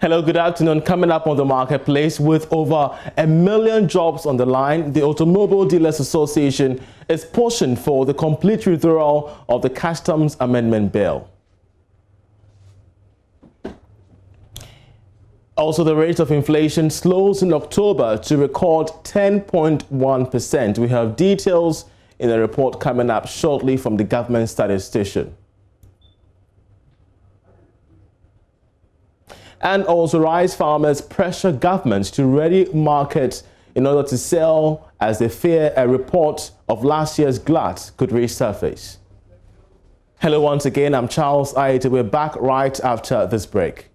Hello, good afternoon. Coming up on the marketplace, with over 1 million jobs on the line, the Automobile Dealers Association is pushing for the complete withdrawal of the Customs Amendment Bill. Also, the rate of inflation slows in October to record 10.1%. We have details in a report coming up shortly from the government statistician. And also, rice farmers pressure governments to ready markets in order to sell, as they fear a report of last year's glut could resurface. Hello once again, I'm Charles Aite. We're back right after this break.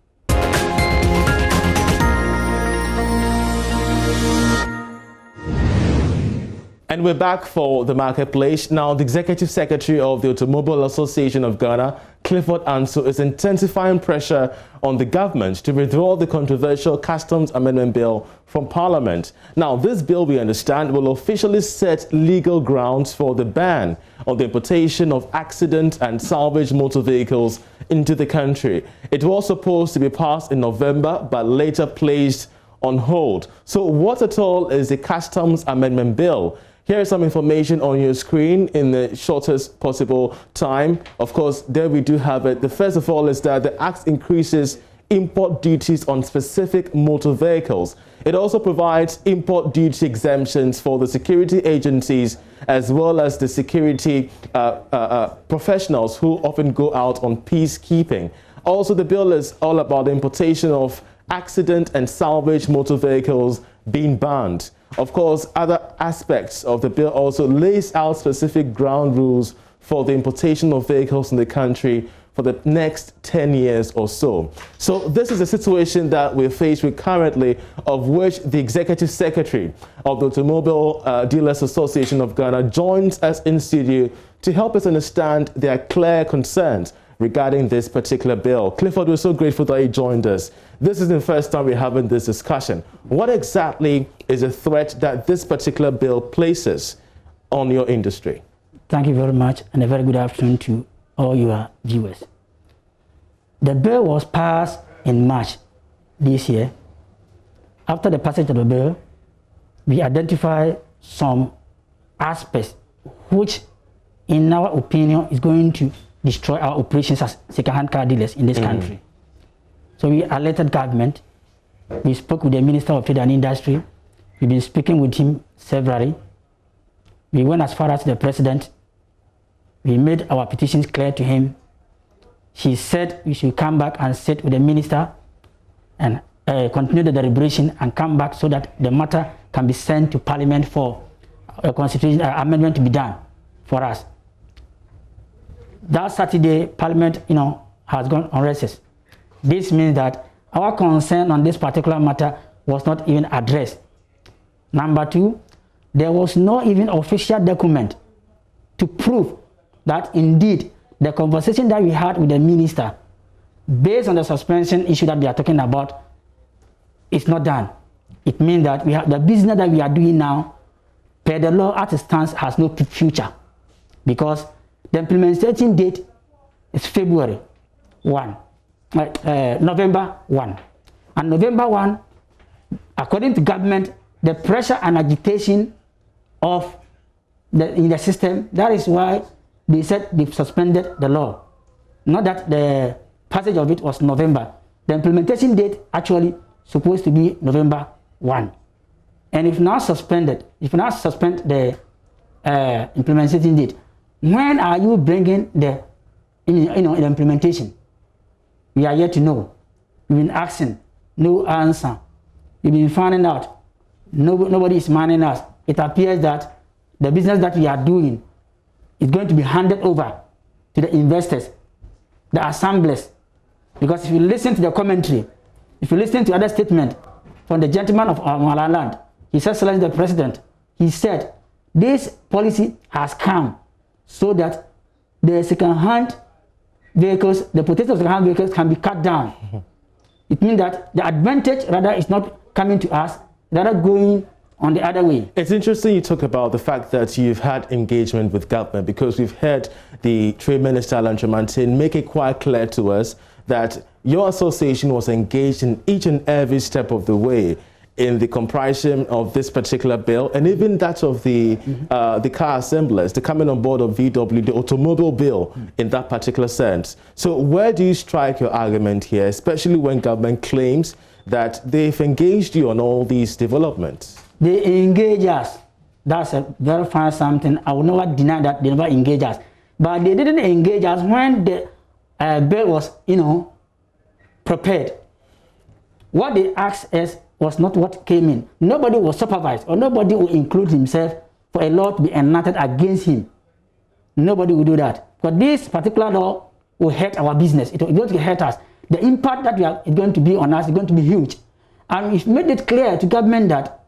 And we're back for the marketplace. Now, the Executive Secretary of the Automobile Association of Ghana, Clifford Anso, is intensifying pressure on the government to withdraw the controversial Customs Amendment Bill from Parliament. Now, this bill, we understand, will officially set legal grounds for the ban on the importation of accident and salvage motor vehicles into the country. It was supposed to be passed in November, but later placed on hold. So what at all is the Customs Amendment Bill? Here is some information on your screen in the shortest possible time. Of course, there we do have it. The first of all is that the Act increases import duties on specific motor vehicles. It also provides import duty exemptions for the security agencies as well as the security professionals who often go out on peacekeeping. Also, the bill is all about the importation of accident and salvage motor vehicles being banned. Of course, other aspects of the bill also lays out specific ground rules for the importation of vehicles in the country for the next 10 years or so. So this is a situation that we're faced with currently, of which the Executive Secretary of the Automobile Dealers Association of Ghana joins us in studio to help us understand their clear concerns regarding this particular bill. Clifford, we're so grateful that you joined us. This is the first time we're having this discussion. What exactly is a threat that this particular bill places on your industry? Thank you very much, and a very good afternoon to all your viewers. The bill was passed in March this year. After the passage of the bill, we identified some aspects which, in our opinion, is going to destroy our operations as second-hand car dealers in this country. So we alerted government. We spoke with the Minister of Trade and Industry. We've been speaking with him severally. We went as far as the President. We made our petitions clear to him. He said we should come back and sit with the Minister and continue the deliberation and come back so that the matter can be sent to Parliament for a constitutional amendment to be done for us. That Saturday, Parliament, has gone on recess. This means that our concern on this particular matter was not even addressed. Number two, there was no even official document to prove that indeed the conversation that we had with the minister, based on the suspension issue that we are talking about, is not done. It means that we have the business that we are doing now, per the law as it stands, has no future, because the implementation date is November 1. And November 1, according to government, the pressure and agitation in the system, that is why they said they've suspended the law. Not that the passage of it was November. The implementation date actually supposed to be November 1. And if not suspend the implementation date, when are you bringing the implementation? We are yet to know. We've been asking, no answer. We've been finding out, nobody is minding us. It appears that the business that we are doing is going to be handed over to the investors, the assemblies. Because if you listen to the commentary, if you listen to other statement from the gentleman of Malaland, His Excellency the President, he said this policy has come so that the second-hand vehicles, the potential of second-hand vehicles can be cut down. It means that the advantage rather is not coming to us, rather going on the other way. It's interesting you talk about the fact that you've had engagement with government, because we've heard the Trade Minister, Alan Tremantin, make it quite clear to us that your association was engaged in each and every step of the way in the comprising of this particular bill, and even that of the car assemblers, the coming on board of VW, the automobile bill in that particular sense. So where do you strike your argument here, especially when government claims that they've engaged you on all these developments? They engage us. That's a very fine something. I will never deny that they never engage us. But they didn't engage us when the bill was, prepared. What they asked us was not what came in. Nobody was supervised, or nobody will include himself for a law to be enacted against him. Nobody will do that. But this particular law will hurt our business. It will going to hurt us. The impact that it's going to be on us is going to be huge. And we've made it clear to government that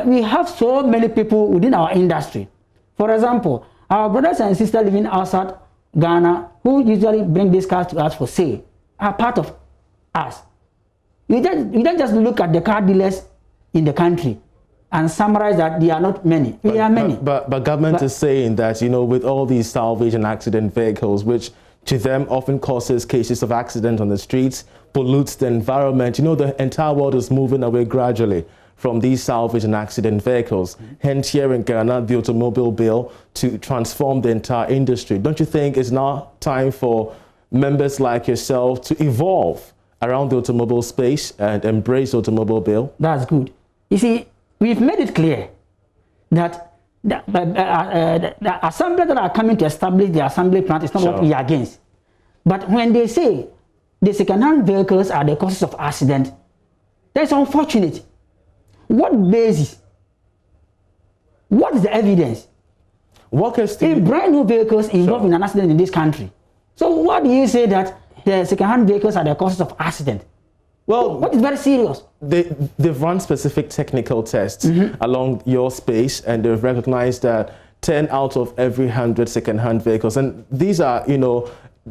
we have so many people within our industry. For example, our brothers and sisters living outside Ghana, who usually bring these cars to us for sale, are part of us. We don't just look at the car dealers in the country and summarize that they are not many. We are many. But government is saying that, with all these salvage and accident vehicles, which to them often causes cases of accident on the streets, pollutes the environment. The entire world is moving away gradually from these salvage and accident vehicles. Hence, here in Ghana, the automobile bill to transform the entire industry. Don't you think it's now time for members like yourself to evolve around the automobile space and embrace the automobile bill? That's good. You see, we've made it clear that the assemblers that are coming to establish the assembly plant is not what we are against. But when they say the second-hand vehicles are the causes of accident, that's unfortunate. What basis? What is the evidence? If brand new vehicles involved in an accident in this country, so what do you say that the second-hand vehicles are the causes of accident? Well, what is very serious? They've run specific technical tests along your space, and they've recognized that 10 out of every 100 second-hand vehicles, and these are,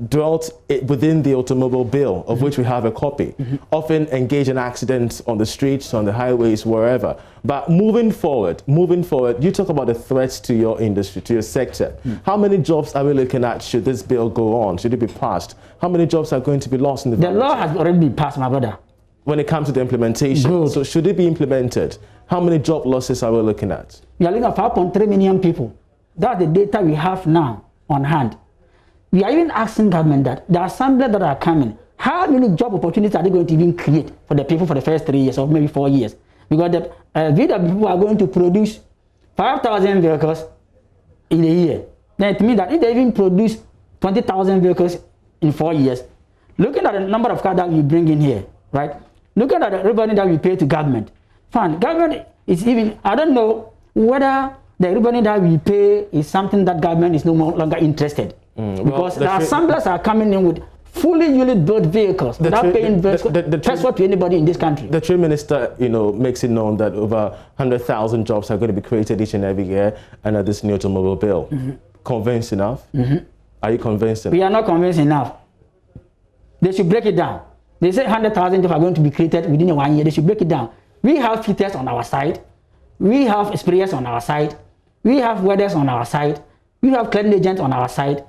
dwelt within the automobile bill, of which we have a copy, often engage in accidents on the streets, on the highways, wherever. But moving forward, you talk about the threats to your industry, to your sector. How many jobs are we looking at should this bill go on? Should it be passed? How many jobs are going to be lost in the law has already been passed, my brother. When it comes to the implementation, good. So should it be implemented? How many job losses are we looking at? We are looking at 5.3 million people. That's the data we have now on hand. We are even asking government that the assemblers that are coming, how many job opportunities are they going to even create for the people for the first 3 years or maybe 4 years? Because the VW people are going to produce 5,000 vehicles in a year. Then it means that if they even produce 20,000 vehicles in 4 years, looking at the number of cars that we bring in here, right? Looking at the revenue that we pay to government, fine. Government is even, I don't know whether the revenue that we pay is something that government is no longer interested. Because the assemblers are coming in with fully built vehicles without paying transport to anybody in this country. The Trade Minister, makes it known that over 100,000 jobs are going to be created each and every year under this new automobile bill. Convinced enough? Are you convinced enough? We are not convinced enough. They should break it down. They say 100,000 jobs are going to be created within 1 year. They should break it down. We have fitters on our side. We have sprayers on our side. We have welders on our side. We have cleaning agents on our side.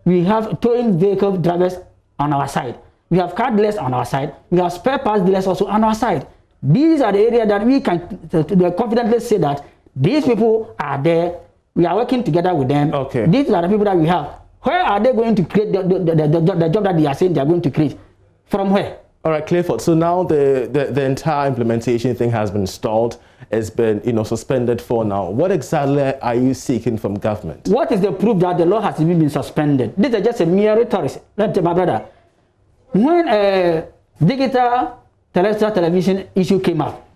We have towing vehicle drivers on our side. We have car dealers on our side. We have spare parts dealers also on our side. These are the areas that we can confidently say that these people are there. We are working together with them. Okay. These are the people that we have. Where are they going to create the job that they are saying they are going to create? From where? All right, Clifford. So now the entire implementation thing has been stalled. It's been suspended for now. What exactly are you seeking from government? What is the proof that the law has even been suspended? This is just a mere rhetoric. Let's say, my brother, when a digital terrestrial television issue came up,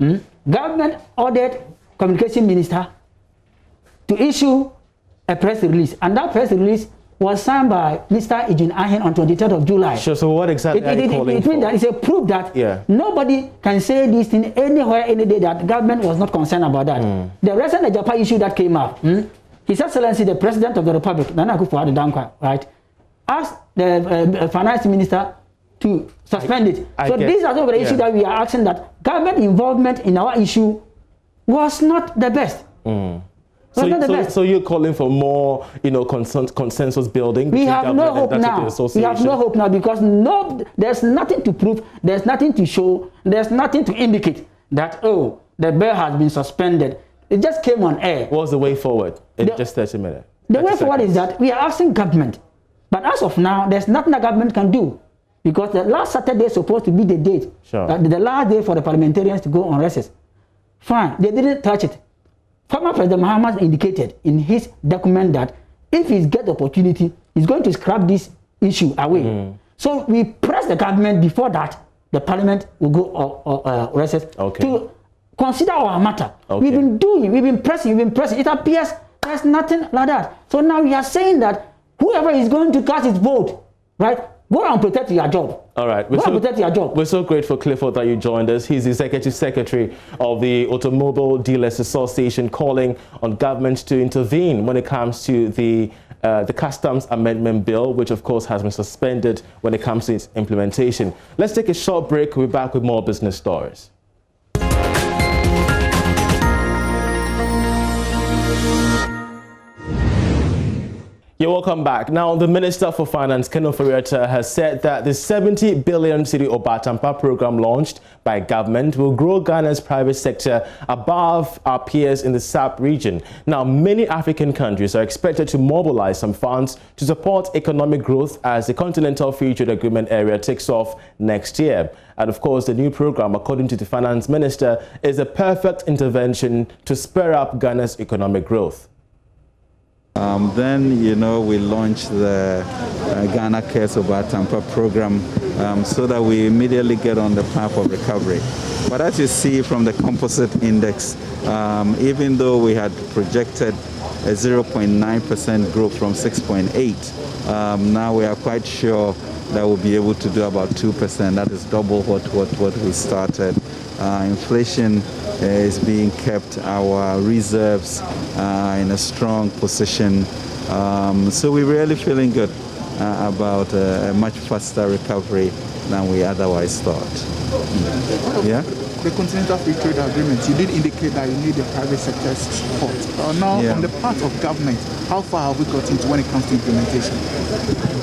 government ordered communication minister to issue a press release, and that press release was signed by Mr. Ijun Ahen on 23rd of July. Sure, so what exactly are you calling for? It means that it's a proof that nobody can say this thing anywhere, any day, that government was not concerned about that. The recent Japan issue that came up, His Excellency, the President of the Republic, Nana Akufo-Addo, right, asked the Finance Minister to suspend it. So these are the issues that we are asking, that government involvement in our issue was not the best. So you're calling for more, consensus building? We have no hope now. We have no hope now because there's nothing to prove, there's nothing to show, there's nothing to indicate that, oh, the bill has been suspended. It just came on air. What's the way forward in just 30 minutes? The way forward is that we are asking government. But as of now, there's nothing the government can do. Because the last Saturday is supposed to be the date. Sure. The last day for the parliamentarians to go on recess. Fine, they didn't touch it. Former President Mahama indicated in his document that if he gets the opportunity, he's going to scrap this issue away. So we press the government before that the parliament will go on recess to consider our matter. We've been pressing. It appears there's nothing like that. So now we are saying that whoever is going to cast his vote, right, go and protect your job. All right. Protect your job. We're so grateful, Clifford, that you joined us. He's the Executive Secretary of the Automobile Dealers Association, calling on government to intervene when it comes to the Customs Amendment Bill, which of course has been suspended when it comes to its implementation. Let's take a short break. We'll be back with more business stories. You're welcome back. Now, the Minister for Finance, Ken Ofori-Atta, has said that the 70 billion Cedi Obatampa program launched by government will grow Ghana's private sector above our peers in the SAP region. Now, many African countries are expected to mobilize some funds to support economic growth as the Continental Free Trade Agreement area takes off next year. And of course, the new program, according to the Finance Minister, is a perfect intervention to spur up Ghana's economic growth. Then, we launched the Ghana Cares Obatampa program so that we immediately get on the path of recovery. But as you see from the composite index, even though we had projected a 0.9% growth from 6.8, now we are quite sure that we'll be able to do about 2%. That is double what we started. Inflation is being kept, our reserves in a strong position. So we're really feeling good about a much faster recovery than we otherwise thought. Yeah? The Continental Free Trade Agreement, you did indicate that you need the private sector's support. Now, on the part of government, how far have we got into when it comes to implementation?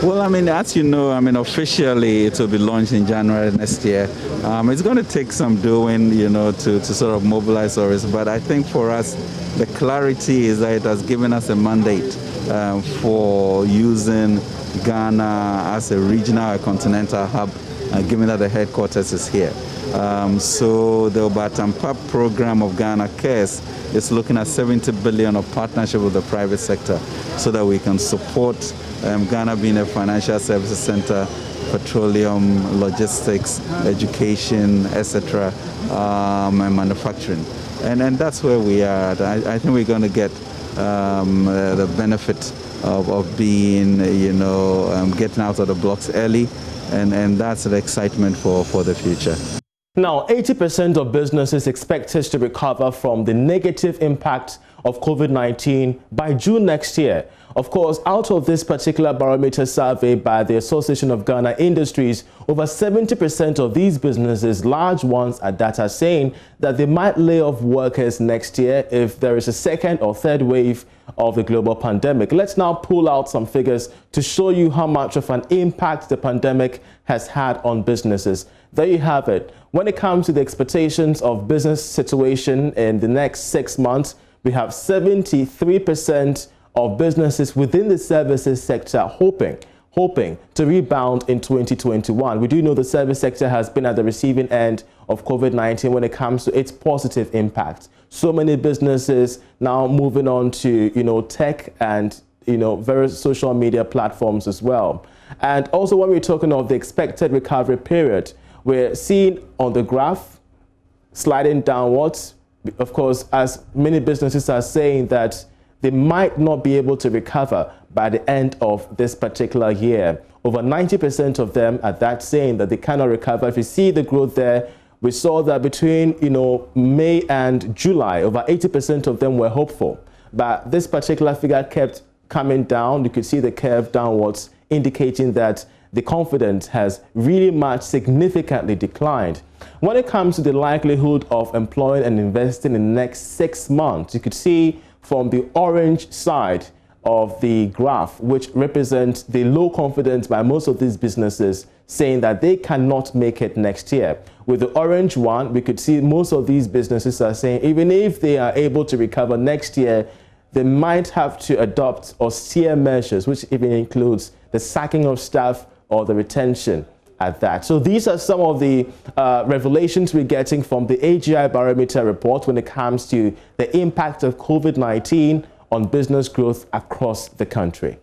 Well, as you know, officially it will be launched in January next year. It's going to take some doing, to sort of mobilize ours. But I think for us, the clarity is that it has given us a mandate for using Ghana as a regional or continental hub, given that the headquarters is here. So the Obatampa program of Ghana Cares is looking at 70 billion of partnership with the private sector so that we can support Ghana being a financial services center, petroleum, logistics, education, etc., and manufacturing. And that's where we are. I think we're going to get the benefit of being, getting out of the blocks early, and that's the excitement for the future. Now, 80% of businesses expected to recover from the negative impact of COVID-19 by June next year. Of course, out of this particular barometer survey by the Association of Ghana Industries, over 70% of these businesses, large ones at that, are saying that they might lay off workers next year if there is a second or third wave of the global pandemic. Let's now pull out some figures to show you how much of an impact the pandemic has had on businesses. There you have it. When it comes to the expectations of business situation in the next 6 months, we have 73% of businesses within the services sector hoping to rebound in 2021. We do know the service sector has been at the receiving end of COVID-19 when it comes to its positive impact. So many businesses now moving on to, tech and, various social media platforms as well. And also when we're talking of the expected recovery period, we're seeing on the graph sliding downwards. Of course, as many businesses are saying that they might not be able to recover by the end of this particular year. Over 90% of them are that saying that they cannot recover. If you see the growth there, we saw that between May and July, over 80% of them were hopeful. But this particular figure kept coming down. You could see the curve downwards, indicating that the confidence has really much significantly declined. When it comes to the likelihood of employing and investing in the next 6 months, you could see from the orange side of the graph, which represents the low confidence by most of these businesses, saying that they cannot make it next year. With the orange one, we could see most of these businesses are saying even if they are able to recover next year, they might have to adopt austere measures, which even includes the sacking of staff or the retention at that. So these are some of the revelations we're getting from the AGI Barometer report when it comes to the impact of COVID-19 on business growth across the country.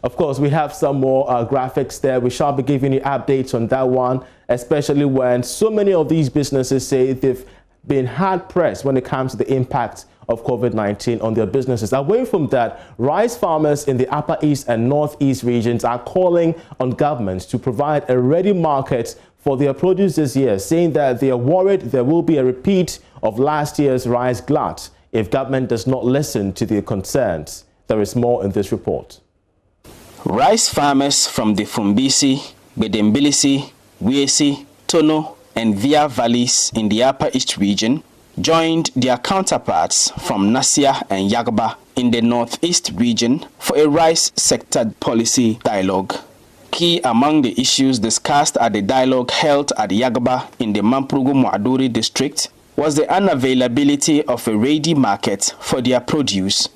Of course, we have some more graphics there. We shall be giving you updates on that one, especially when so many of these businesses say they've been hard pressed when it comes to the impact of COVID-19 on their businesses. Away from that, rice farmers in the Upper East and Northeast regions are calling on governments to provide a ready market for their produce this year, saying that they are worried there will be a repeat of last year's rice glut if government does not listen to their concerns. There is more in this report. Rice farmers from the Fumbisi, Bedembilisi, Wiesi, Tono, and Via valleys in the Upper East region joined their counterparts from Nasia and Yagba in the Northeast region for a rice sector policy dialogue. Key among the issues discussed at the dialogue held at Yagba in the Mamprugu Muaduri district was the unavailability of a ready market for their produce.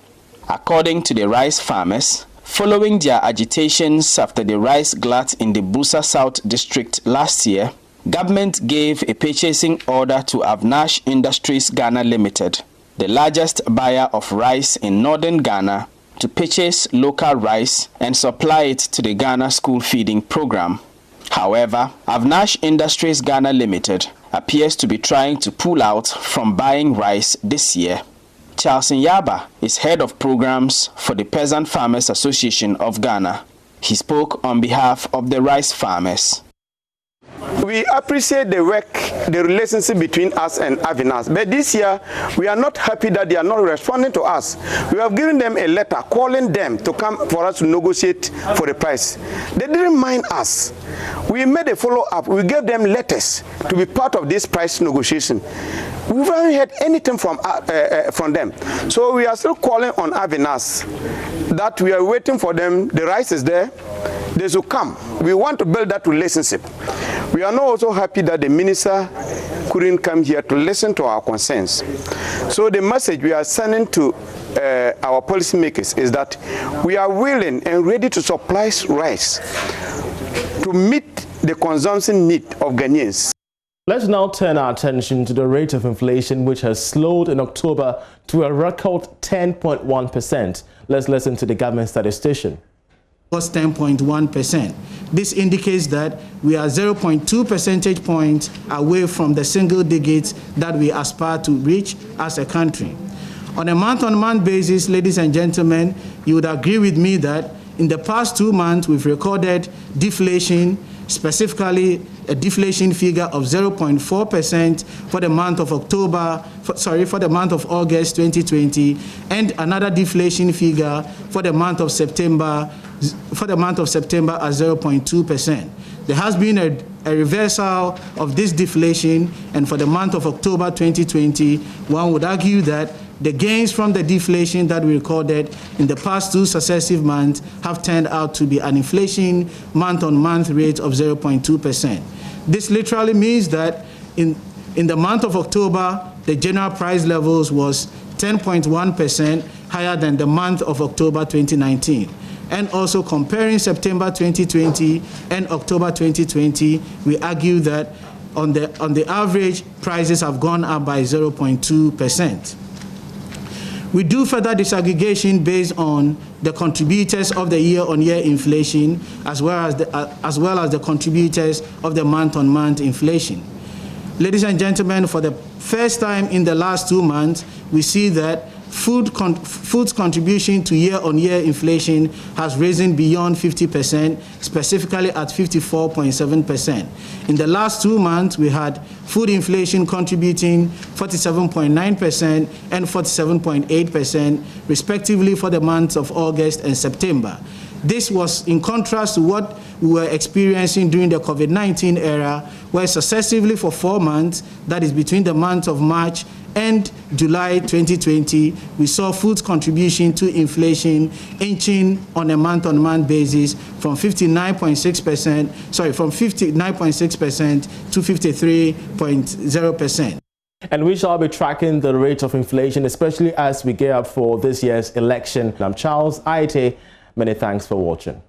According to the rice farmers, following their agitations after the rice glut in the Busa South district last year, government gave a purchasing order to Avnash Industries Ghana Limited, the largest buyer of rice in northern Ghana, to purchase local rice and supply it to the Ghana school feeding program. However, Avnash Industries Ghana Limited appears to be trying to pull out from buying rice this year. Charles Nyaba is head of programs for the Peasant Farmers Association of Ghana. He spoke on behalf of the rice farmers. We appreciate the work, the relationship between us and Avinas, but this year we are not happy that they are not responding to us. We have given them a letter calling them to come for us to negotiate for the price. They didn't mind us. We made a follow-up. We gave them letters to be part of this price negotiation. We haven't heard anything from them. So we are still calling on Avinas that we are waiting for them. The rice is there. They should come. We want to build that relationship. We are not also happy that the minister couldn't come here to listen to our concerns. So the message we are sending to our policymakers is that we are willing and ready to supply rice to meet the consumption need of Ghanaians. Let's now turn our attention to the rate of inflation, which has slowed in October to a record 10.1%. Let's listen to the government statistician. Was 10.1%. This indicates that we are 0.2 percentage points away from the single digits that we aspire to reach as a country. On a month-on-month basis, ladies and gentlemen, you would agree with me that in the past 2 months, we've recorded deflation, specifically a deflation figure of 0.4% for the month of for the month of August 2020, and another deflation figure for the month of September at 0.2%. There has been a reversal of this deflation, and for the month of October 2020, one would argue that the gains from the deflation that we recorded in the past 2 successive months have turned out to be an inflation month-on-month rate of 0.2%. This literally means that in the month of October, the general price levels was 10.1% higher than the month of October 2019. And also comparing September 2020 and October 2020, we argue that on the average, prices have gone up by 0.2%. We do further disaggregation based on the contributors of the year-on-year inflation, as well as the contributors of the month-on-month inflation. Ladies and gentlemen, for the first time in the last 2 months, we see that food's contribution to year-on-year inflation has risen beyond 50%, specifically at 54.7%. In the last 2 months, we had food inflation contributing 47.9% and 47.8% respectively for the months of August and September. This was in contrast to what we were experiencing during the COVID-19 era, where successively for 4 months, that is between the months of March and July 2020, we saw food's contribution to inflation inching on a month-on-month basis from 59.6% to 53.0%. And we shall be tracking the rate of inflation, especially as we gear up for this year's election. I'm Charles Aite. Many thanks for watching.